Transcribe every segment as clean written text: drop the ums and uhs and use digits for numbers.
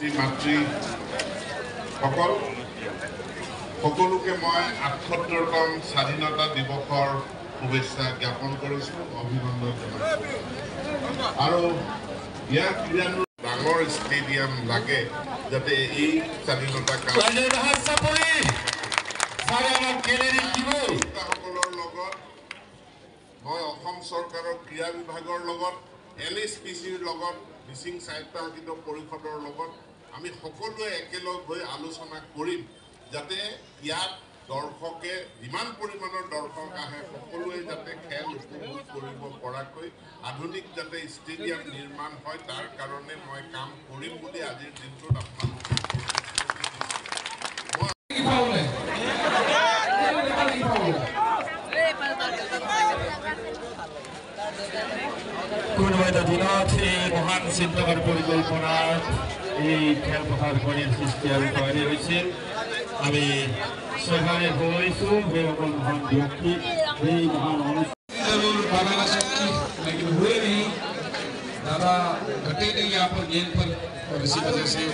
মাতৃ সকল সকলোকে মই ৭৮তম স্বাধীনতা দিৱসৰ শুভেচ্ছা জ্ঞাপন কৰিছোঁ, অভিনন্দন জনাইছোঁ। আৰু ইয়াৰ ক্ৰীড়ানুৰ ডাঙৰ ষ্টেডিয়াম লাগে যাতে এই স্বাধীনতা সকলৰ লগত মই অসম চৰকাৰৰ ক্ৰীড়া বিভাগৰ লগত NSPCৰ লগত মিচিং স্বায়ত্তশাসিত পৰিষদৰ লগত আমি সকলোৱে একেলগ হৈ আলোচনা কৰিম যাতে ইয়াত দৰ্শকে যিমান পৰিমাণৰ দৰ্শক আহে সকলোৱে যাতে খেল উপভোগ কৰিব পৰাকৈ আধুনিক যাতে ষ্টেডিয়াম নিৰ্মাণ হয় তাৰ কাৰণে মই কাম কৰিম বুলি আজিৰ দিনটোত কোনোবাটা দিনত এই মহান চিন্তাৰ পৰিকল্পনাত এই খেলপথাৰ খনিৰ সৃষ্টি আৰু তৈরি হৈছিল। আমি সেখানে হয়েছো বেরকম মহান ব্যক্তি এই মহান जरूर बनाना सकती लेकिन हुए नहीं, दादा घटे नहीं यहाँ पर गेंद पर, और इसी वजह से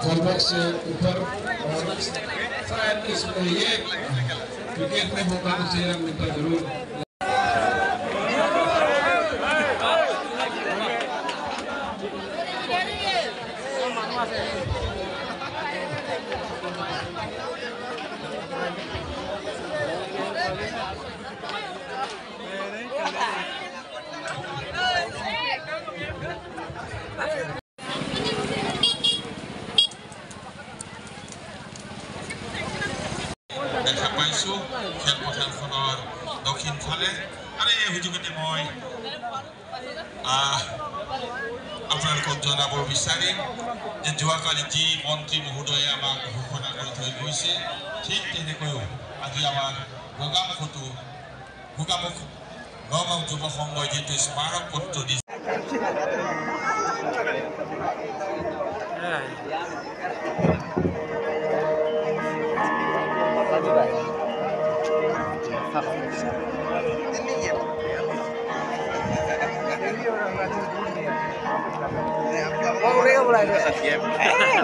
गोलबॉक्स से ऊपर, और शायद इसमें ये क्रिकेट में होगा तो 6 रन मिलता जरूर। দেখা পাইছোঁ খেলপথাৰখনৰ দক্ষিণ ফালে, আৰু এই সুযোগতে মই আপোনালোকক জনাব বিচাৰিম যে যোৱাকালি যি মন্ত্ৰী মহোদয়ে আমাক ঘোষণা কৰি থৈ গৈছে, ঠিক তেনেকৈও আজি আমাৰ গোগামুখ নগাঁও যুৱ সংঘই যিটো স্মাৰক পত্ৰ দিছে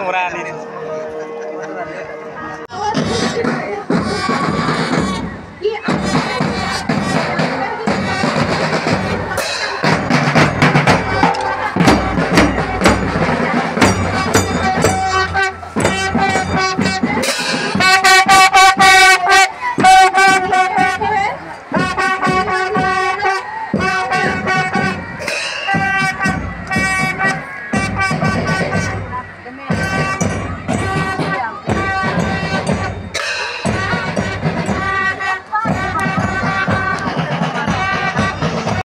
Orang